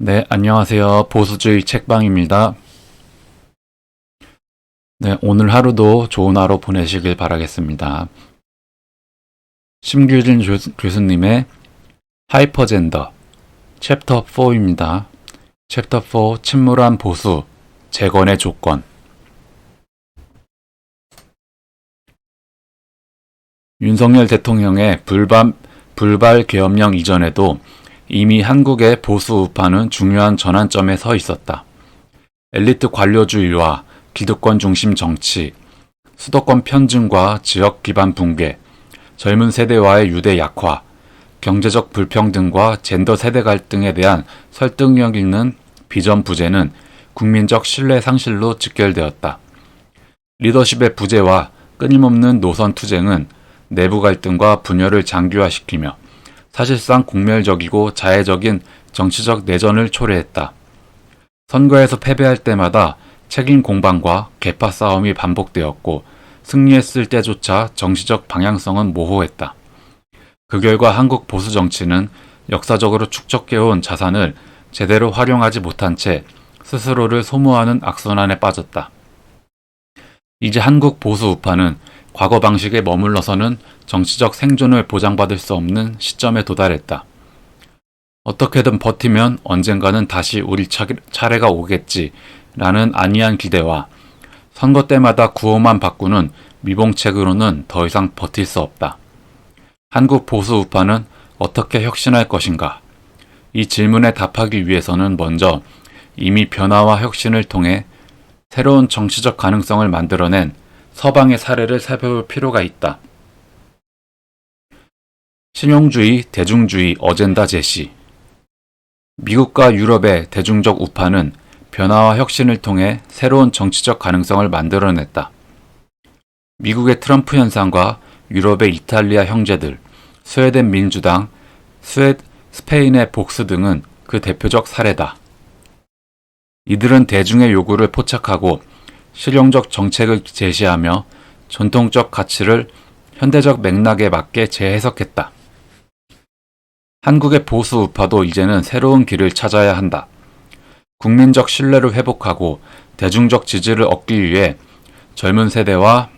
네, 안녕하세요. 보수주의 책방입니다. 네, 오늘 하루도 좋은 하루 보내시길 바라겠습니다. 심규진 교수님의 하이퍼젠더 챕터 4입니다. 챕터 4 침몰한 보수 재건의 조건. 윤석열 대통령의 불발 계엄령 이전에도 이미 한국의 보수 우파는 중요한 전환점에 서 있었다. 엘리트 관료주의와 기득권 중심 정치, 수도권 편중과 지역 기반 붕괴, 젊은 세대와의 유대 약화, 경제적 불평등과 젠더 세대 갈등에 대한 설득력 있는 비전 부재는 국민적 신뢰 상실로 직결되었다. 리더십의 부재와 끊임없는 노선 투쟁은 내부 갈등과 분열을 장기화시키며 사실상 공멸적이고 자해적인 정치적 내전을 초래했다. 선거에서 패배할 때마다 책임 공방과 계파 싸움이 반복되었고 승리했을 때조차 정치적 방향성은 모호했다. 그 결과 한국 보수 정치는 역사적으로 축적해온 자산을 제대로 활용하지 못한 채 스스로를 소모하는 악순환에 빠졌다. 이제 한국 보수 우파는 과거 방식에 머물러서는 정치적 생존을 보장받을 수 없는 시점에 도달했다. 어떻게든 버티면 언젠가는 다시 우리 차례가 오겠지라는 안이한 기대와 선거 때마다 구호만 바꾸는 미봉책으로는 더 이상 버틸 수 없다. 한국 보수 우파는 어떻게 혁신할 것인가? 이 질문에 답하기 위해서는 먼저 이미 변화와 혁신을 통해 새로운 정치적 가능성을 만들어낸 서방의 사례를 살펴볼 필요가 있다. 실용주의, 대중주의 어젠다 제시. 미국과 유럽의 대중적 우파는 변화와 혁신을 통해 새로운 정치적 가능성을 만들어냈다. 미국의 트럼프 현상과 유럽의 이탈리아 형제들, 스웨덴 민주당, 스페인의 복스 등은 그 대표적 사례다. 이들은 대중의 요구를 포착하고 실용적 정책을 제시하며 전통적 가치를 현대적 맥락에 맞게 재해석했다. 한국의 보수 우파도 이제는 새로운 길을 찾아야 한다. 국민적 신뢰를 회복하고 대중적 지지를 얻기 위해 젊은 세대와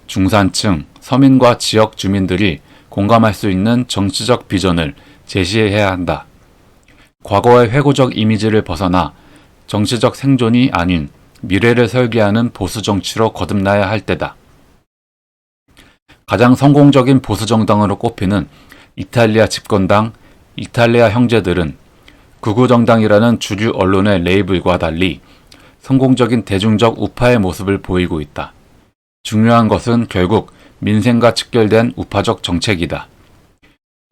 중산층, 서민과 지역 주민들이 공감할 수 있는 정치적 비전을 제시해야 한다. 과거의 회고적 이미지를 벗어나 정치적 생존이 아닌 미래를 설계하는 보수 정치로 거듭나야 할 때다. 가장 성공적인 보수 정당으로 꼽히는 이탈리아 집권당, 이탈리아 형제들은 극우 정당이라는 주류 언론의 레이블과 달리 성공적인 대중적 우파의 모습을 보이고 있다. 중요한 것은 결국 민생과 직결된 우파적 정책이다.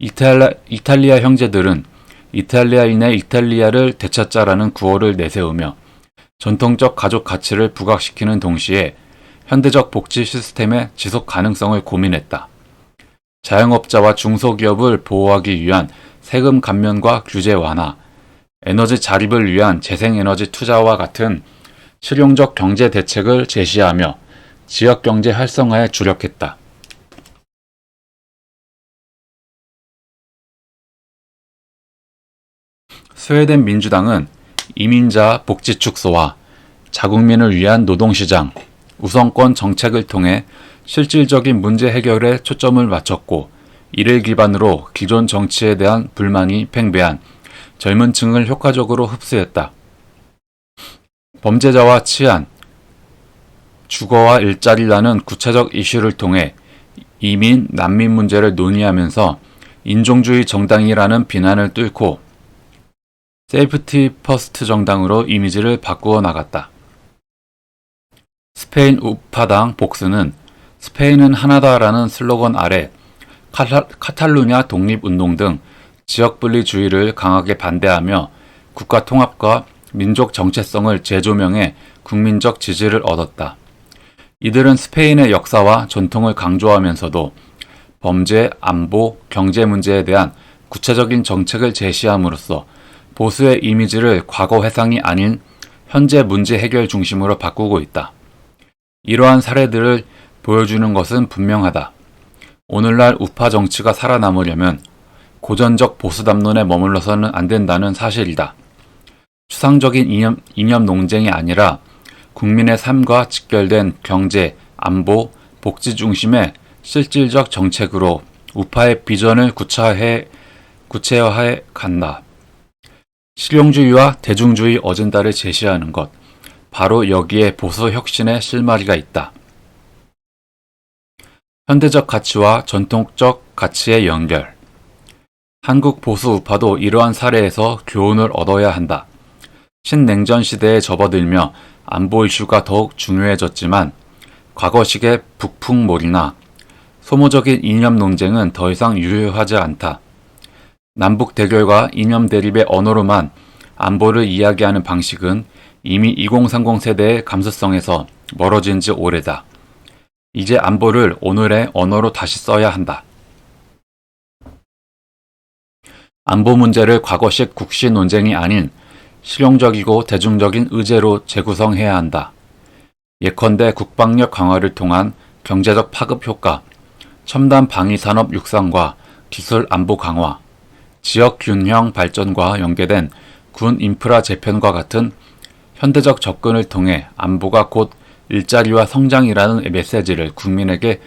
이탈리아 형제들은 이탈리아인의 이탈리아를 되찾자라는 구호를 내세우며 전통적 가족 가치를 부각시키는 동시에 현대적 복지 시스템의 지속 가능성을 고민했다. 자영업자와 중소기업을 보호하기 위한 세금 감면과 규제 완화, 에너지 자립을 위한 재생에너지 투자와 같은 실용적 경제 대책을 제시하며 지역경제 활성화에 주력했다. 스웨덴 민주당은 이민자 복지 축소와 자국민을 위한 노동시장, 우선권 정책을 통해 실질적인 문제 해결에 초점을 맞췄고 이를 기반으로 기존 정치에 대한 불만이 팽배한 젊은 층을 효과적으로 흡수했다. 범죄자와 치안, 주거와 일자리라는 구체적 이슈를 통해 이민, 난민 문제를 논의하면서 인종주의 정당이라는 비난을 뚫고 세이프티 퍼스트 정당으로 이미지를 바꾸어 나갔다. 스페인 우파당 복스는 스페인은 하나다라는 슬로건 아래 카탈루냐 독립운동 등 지역분리주의를 강하게 반대하며 국가 통합과 민족 정체성을 재조명해 국민적 지지를 얻었다. 이들은 스페인의 역사와 전통을 강조하면서도 범죄, 안보, 경제 문제에 대한 구체적인 정책을 제시함으로써 보수의 이미지를 과거 회상이 아닌 현재 문제 해결 중심으로 바꾸고 있다. 이러한 사례들을 보여주는 것은 분명하다. 오늘날 우파 정치가 살아남으려면 고전적 보수 담론에 머물러서는 안 된다는 사실이다. 추상적인 이념 논쟁이 아니라 국민의 삶과 직결된 경제, 안보, 복지 중심의 실질적 정책으로 우파의 비전을 구체화해 간다. 실용주의와 대중주의 어젠다를 제시하는 것, 바로 여기에 보수 혁신의 실마리가 있다. 현대적 가치와 전통적 가치의 연결. 한국 보수 우파도 이러한 사례에서 교훈을 얻어야 한다. 신냉전 시대에 접어들며 안보 이슈가 더욱 중요해졌지만 과거식의 북풍몰이나 소모적인 이념 논쟁은 더 이상 유효하지 않다. 남북 대결과 이념 대립의 언어로만 안보를 이야기하는 방식은 이미 2030 세대의 감수성에서 멀어진 지 오래다. 이제 안보를 오늘의 언어로 다시 써야 한다. 안보 문제를 과거식 국시 논쟁이 아닌 실용적이고 대중적인 의제로 재구성해야 한다. 예컨대 국방력 강화를 통한 경제적 파급 효과, 첨단 방위산업 육성과 기술 안보 강화, 지역 균형 발전과 연계된 군 인프라 재편과 같은 현대적 접근을 통해 안보가 곧 일자리와 성장이라는 메시지를 국민에게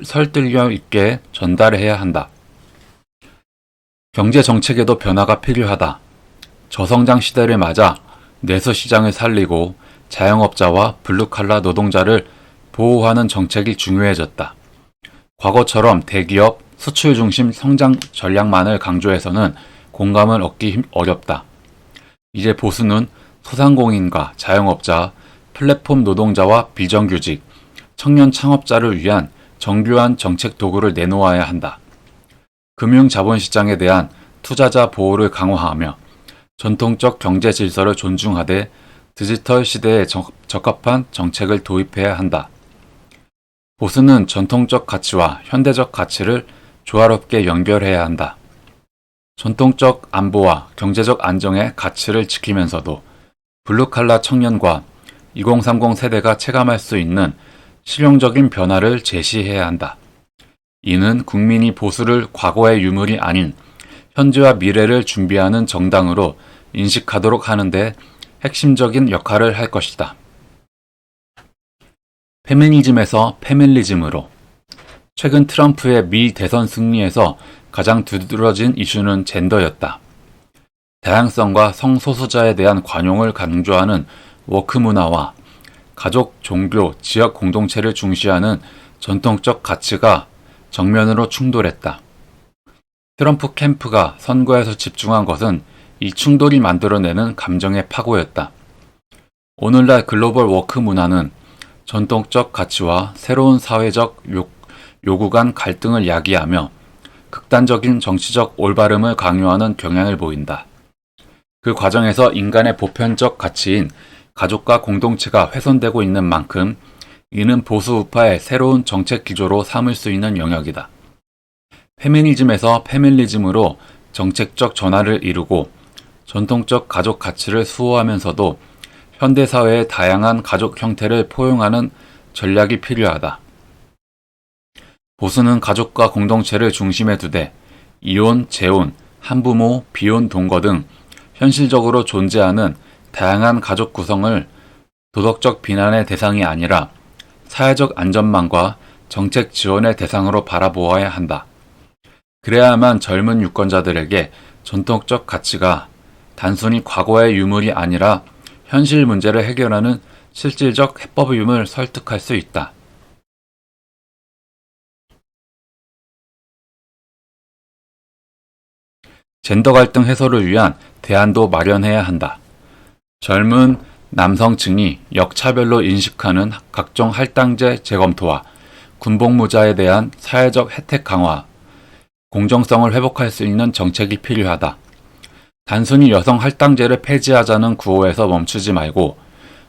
설득력 있게 전달해야 한다. 경제 정책에도 변화가 필요하다. 저성장 시대를 맞아 내수 시장을 살리고 자영업자와 블루칼라 노동자를 보호하는 정책이 중요해졌다. 과거처럼 대기업, 수출 중심 성장 전략만을 강조해서는 공감을 얻기 어렵다. 이제 보수는 소상공인과 자영업자, 플랫폼 노동자와 비정규직, 청년 창업자를 위한 정교한 정책 도구를 내놓아야 한다. 금융자본시장에 대한 투자자 보호를 강화하며 전통적 경제 질서를 존중하되 디지털 시대에 적합한 정책을 도입해야 한다. 보수는 전통적 가치와 현대적 가치를 조화롭게 연결해야 한다. 전통적 안보와 경제적 안정의 가치를 지키면서도 블루칼라 청년과 2030 세대가 체감할 수 있는 실용적인 변화를 제시해야 한다. 이는 국민이 보수를 과거의 유물이 아닌 현재와 미래를 준비하는 정당으로 인식하도록 하는데 핵심적인 역할을 할 것이다. 페미니즘에서 페밀리즘으로. 최근 트럼프의 미 대선 승리에서 가장 두드러진 이슈는 젠더였다. 다양성과 성소수자에 대한 관용을 강조하는 워크 문화와 가족, 종교, 지역 공동체를 중시하는 전통적 가치가 정면으로 충돌했다. 트럼프 캠프가 선거에서 집중한 것은 이 충돌이 만들어내는 감정의 파고였다. 오늘날 글로벌 워크 문화는 전통적 가치와 새로운 사회적 요구 간 갈등을 야기하며 극단적인 정치적 올바름을 강요하는 경향을 보인다. 그 과정에서 인간의 보편적 가치인 가족과 공동체가 훼손되고 있는 만큼 이는 보수 우파의 새로운 정책 기조로 삼을 수 있는 영역이다. 페미니즘에서 페밀리즘으로 정책적 전환을 이루고 전통적 가족 가치를 수호하면서도 현대사회의 다양한 가족 형태를 포용하는 전략이 필요하다. 보수는 가족과 공동체를 중심에 두되 이혼, 재혼, 한부모, 비혼, 동거 등 현실적으로 존재하는 다양한 가족 구성을 도덕적 비난의 대상이 아니라 사회적 안전망과 정책 지원의 대상으로 바라보아야 한다. 그래야만 젊은 유권자들에게 전통적 가치가 단순히 과거의 유물이 아니라 현실 문제를 해결하는 실질적 해법임을 설득할 수 있다. 젠더 갈등 해소를 위한 대안도 마련해야 한다. 젊은 남성층이 역차별로 인식하는 각종 할당제 재검토와 군복무자에 대한 사회적 혜택 강화, 공정성을 회복할 수 있는 정책이 필요하다. 단순히 여성 할당제를 폐지하자는 구호에서 멈추지 말고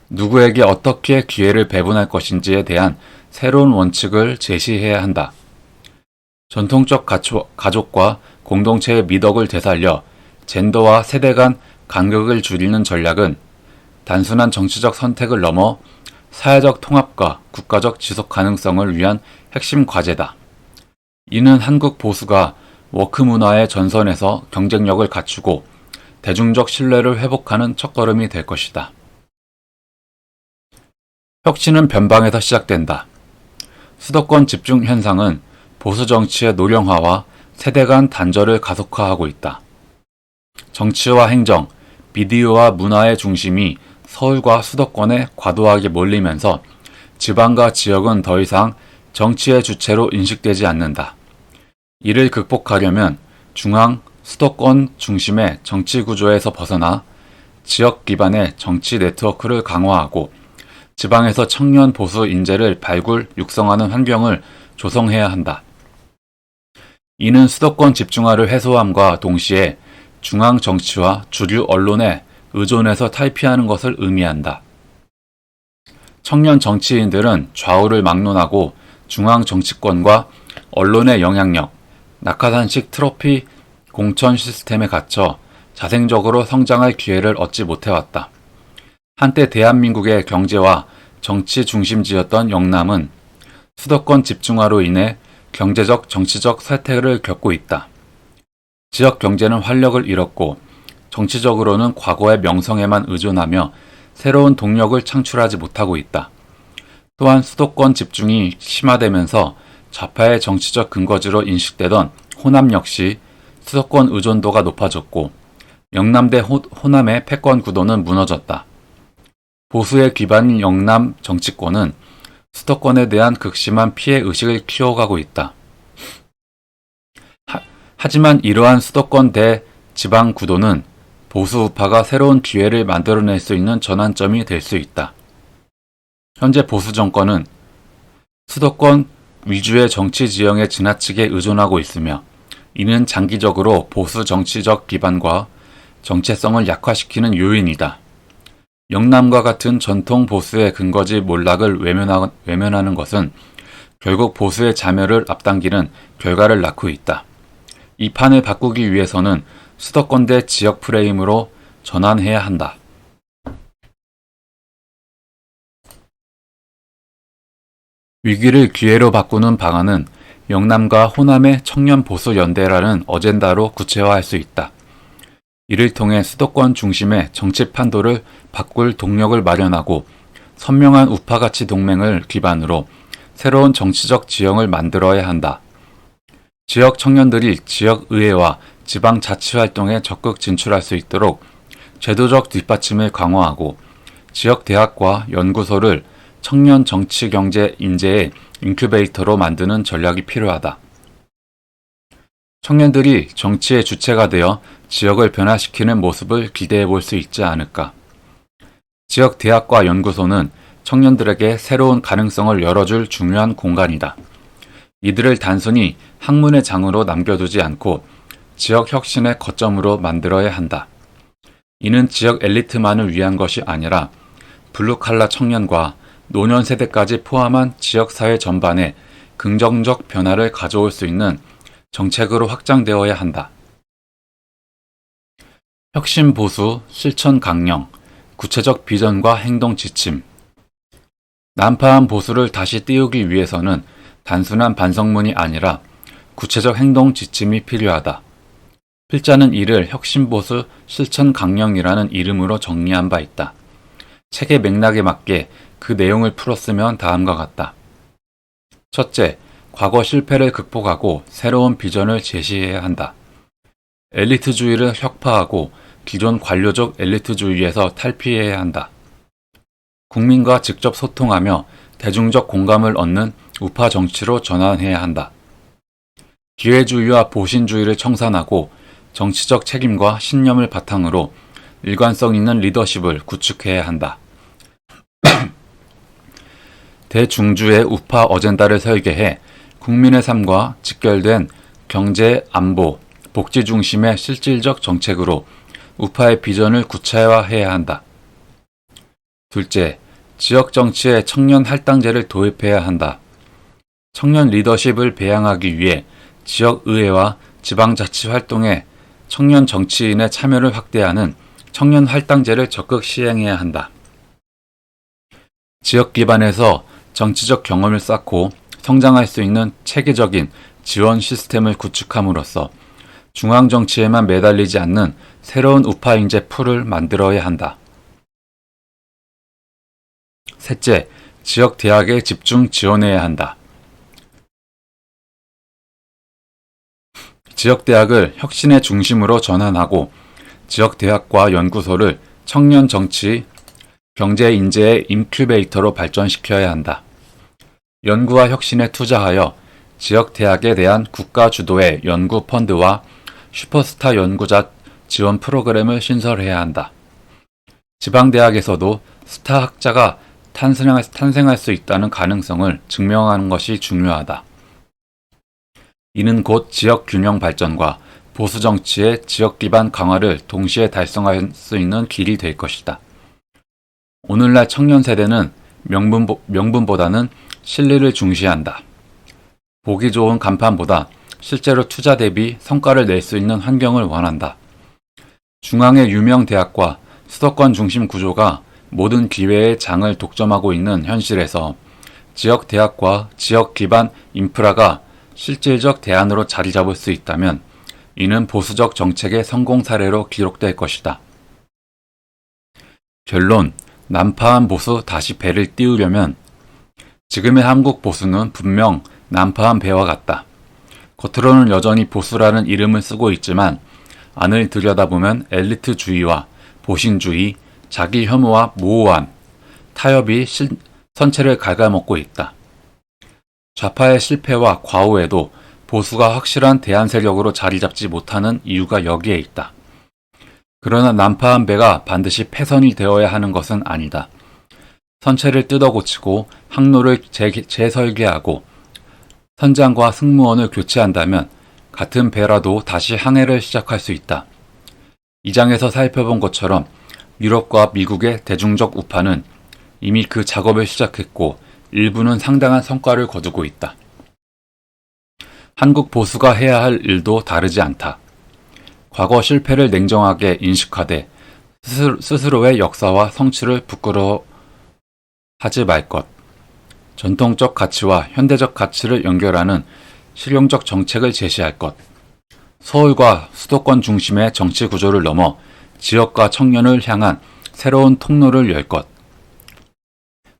누구에게 어떻게 기회를 배분할 것인지에 대한 새로운 원칙을 제시해야 한다. 전통적 가족과 공동체의 미덕을 되살려 젠더와 세대 간 간격을 줄이는 전략은 단순한 정치적 선택을 넘어 사회적 통합과 국가적 지속 가능성을 위한 핵심 과제다. 이는 한국 보수가 워크 문화의 전선에서 경쟁력을 갖추고 대중적 신뢰를 회복하는 첫걸음이 될 것이다. 혁신은 변방에서 시작된다. 수도권 집중 현상은 보수 정치의 노령화와 세대 간 단절을 가속화하고 있다. 정치와 행정, 미디어와 문화의 중심이 서울과 수도권에 과도하게 몰리면서 지방과 지역은 더 이상 정치의 주체로 인식되지 않는다. 이를 극복하려면 중앙, 수도권 중심의 정치 구조에서 벗어나 지역 기반의 정치 네트워크를 강화하고 지방에서 청년 보수 인재를 발굴, 육성하는 환경을 조성해야 한다. 이는 수도권 집중화를 해소함과 동시에 중앙 정치와 주류 언론에 의존해서 탈피하는 것을 의미한다. 청년 정치인들은 좌우를 막론하고 중앙 정치권과 언론의 영향력, 낙하산식 트로피 공천 시스템에 갇혀 자생적으로 성장할 기회를 얻지 못해왔다. 한때 대한민국의 경제와 정치 중심지였던 영남은 수도권 집중화로 인해 경제적, 정치적 쇠퇴를 겪고 있다. 지역 경제는 활력을 잃었고 정치적으로는 과거의 명성에만 의존하며 새로운 동력을 창출하지 못하고 있다. 또한 수도권 집중이 심화되면서 좌파의 정치적 근거지로 인식되던 호남 역시 수도권 의존도가 높아졌고 영남 대 호남의 패권 구도는 무너졌다. 보수의 기반인 영남 정치권은 수도권에 대한 극심한 피해 의식을 키워가고 있다. 하지만 이러한 수도권 대 지방 구도는 보수 우파가 새로운 기회를 만들어낼 수 있는 전환점이 될 수 있다. 현재 보수 정권은 수도권 위주의 정치 지형에 지나치게 의존하고 있으며 이는 장기적으로 보수 정치적 기반과 정체성을 약화시키는 요인이다. 영남과 같은 전통 보수의 근거지 몰락을 외면하는 것은 결국 보수의 자멸을 앞당기는 결과를 낳고 있다. 이 판을 바꾸기 위해서는 수도권 대 지역 프레임으로 전환해야 한다. 위기를 기회로 바꾸는 방안은 영남과 호남의 청년 보수 연대라는 어젠다로 구체화할 수 있다. 이를 통해 수도권 중심의 정치 판도를 바꿀 동력을 마련하고 선명한 우파 가치 동맹을 기반으로 새로운 정치적 지형을 만들어야 한다. 지역 청년들이 지역의회와 지방자치활동에 적극 진출할 수 있도록 제도적 뒷받침을 강화하고 지역 대학과 연구소를 청년 정치 경제 인재의 인큐베이터로 만드는 전략이 필요하다. 청년들이 정치의 주체가 되어 지역을 변화시키는 모습을 기대해 볼 수 있지 않을까. 지역 대학과 연구소는 청년들에게 새로운 가능성을 열어줄 중요한 공간이다. 이들을 단순히 학문의 장으로 남겨두지 않고 지역 혁신의 거점으로 만들어야 한다. 이는 지역 엘리트만을 위한 것이 아니라 블루칼라 청년과 노년 세대까지 포함한 지역사회 전반에 긍정적 변화를 가져올 수 있는 정책으로 확장되어야 한다. 혁신 보수, 실천 강령, 구체적 비전과 행동 지침. 난파한 보수를 다시 띄우기 위해서는 단순한 반성문이 아니라 구체적 행동 지침이 필요하다. 필자는 이를 혁신보수 실천 강령이라는 이름으로 정리한 바 있다. 책의 맥락에 맞게 그 내용을 풀었으면 다음과 같다. 첫째, 과거 실패를 극복하고 새로운 비전을 제시해야 한다. 엘리트주의를 혁파하고 기존 관료적 엘리트주의에서 탈피해야 한다. 국민과 직접 소통하며 대중적 공감을 얻는 우파 정치로 전환해야 한다. 기회주의와 보신주의를 청산하고 정치적 책임과 신념을 바탕으로 일관성 있는 리더십을 구축해야 한다. 대중주의 우파 어젠다를 설계해 국민의 삶과 직결된 경제, 안보, 복지 중심의 실질적 정책으로 우파의 비전을 구체화해야 한다. 둘째, 지역 정치에 청년 할당제를 도입해야 한다. 청년 리더십을 배양하기 위해 지역의회와 지방자치 활동에 청년 정치인의 참여를 확대하는 청년 할당제를 적극 시행해야 한다. 지역 기반에서 정치적 경험을 쌓고 성장할 수 있는 체계적인 지원 시스템을 구축함으로써 중앙 정치에만 매달리지 않는 새로운 우파 인재 풀을 만들어야 한다. 셋째, 지역 대학에 집중 지원해야 한다. 지역 대학을 혁신의 중심으로 전환하고 지역 대학과 연구소를 청년 정치, 경제 인재의 인큐베이터로 발전시켜야 한다. 연구와 혁신에 투자하여 지역 대학에 대한 국가 주도의 연구 펀드와 슈퍼스타 연구자 지원 프로그램을 신설해야 한다. 지방대학에서도 스타 학자가 탄생할 수 있다는 가능성을 증명하는 것이 중요하다. 이는 곧 지역 균형 발전과 보수 정치의 지역 기반 강화를 동시에 달성할 수 있는 길이 될 것이다. 오늘날 청년 세대는 명분보다는 실리를 중시한다. 보기 좋은 간판보다 실제로 투자 대비 성과를 낼 수 있는 환경을 원한다. 중앙의 유명 대학과 수도권 중심 구조가 모든 기회의 장을 독점하고 있는 현실에서 지역 대학과 지역 기반 인프라가 실질적 대안으로 자리 잡을 수 있다면 이는 보수적 정책의 성공 사례로 기록될 것이다. 결론, 난파한 보수 다시 배를 띄우려면 지금의 한국 보수는 분명 난파한 배와 같다. 겉으로는 여전히 보수라는 이름을 쓰고 있지만 안을 들여다보면 엘리트주의와 보신주의, 자기 혐오와 모호함, 타협이 선체를 갉아먹고 있다. 좌파의 실패와 과오에도 보수가 확실한 대안 세력으로 자리 잡지 못하는 이유가 여기에 있다. 그러나 난파한 배가 반드시 폐선이 되어야 하는 것은 아니다. 선체를 뜯어고치고 항로를 재설계하고 선장과 승무원을 교체한다면 같은 배라도 다시 항해를 시작할 수 있다. 이 장에서 살펴본 것처럼 유럽과 미국의 대중적 우파는 이미 그 작업을 시작했고 일부는 상당한 성과를 거두고 있다. 한국 보수가 해야 할 일도 다르지 않다. 과거 실패를 냉정하게 인식하되 스스로의 역사와 성취를 부끄러워하지 말 것. 전통적 가치와 현대적 가치를 연결하는 실용적 정책을 제시할 것. 서울과 수도권 중심의 정치 구조를 넘어 지역과 청년을 향한 새로운 통로를 열 것.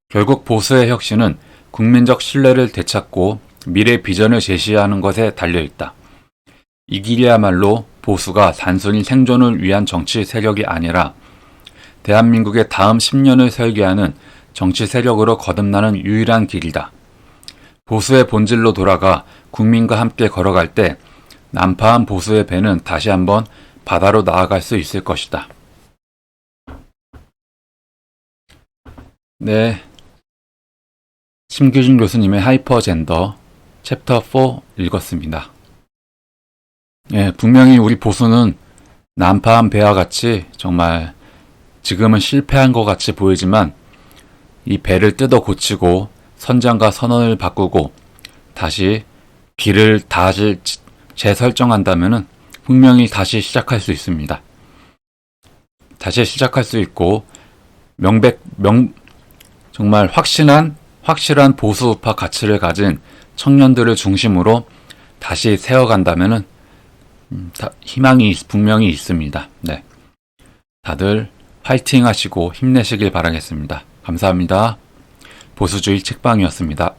결국 보수의 혁신은 국민적 신뢰를 되찾고 미래 비전을 제시하는 것에 달려있다. 이 길이야말로 보수가 단순히 생존을 위한 정치 세력이 아니라 대한민국의 다음 10년을 설계하는 정치 세력으로 거듭나는 유일한 길이다. 보수의 본질로 돌아가 국민과 함께 걸어갈 때 난파한 보수의 배는 다시 한번 바다로 나아갈 수 있을 것이다. 네, 심규진 교수님의 하이퍼젠더 챕터 4 읽었습니다. 예, 분명히 우리 보수는 난파한 배와 같이 정말 지금은 실패한 것 같이 보이지만 이 배를 뜯어 고치고 선장과 선원을 바꾸고 다시 길을 다시 재설정한다면 분명히 다시 시작할 수 있습니다. 다시 시작할 수 있고 정말 확실한 보수우파 가치를 가진 청년들을 중심으로 다시 세워간다면 희망이 분명히 있습니다. 네, 다들 파이팅 하시고 힘내시길 바라겠습니다. 감사합니다. 보수주의 책방이었습니다.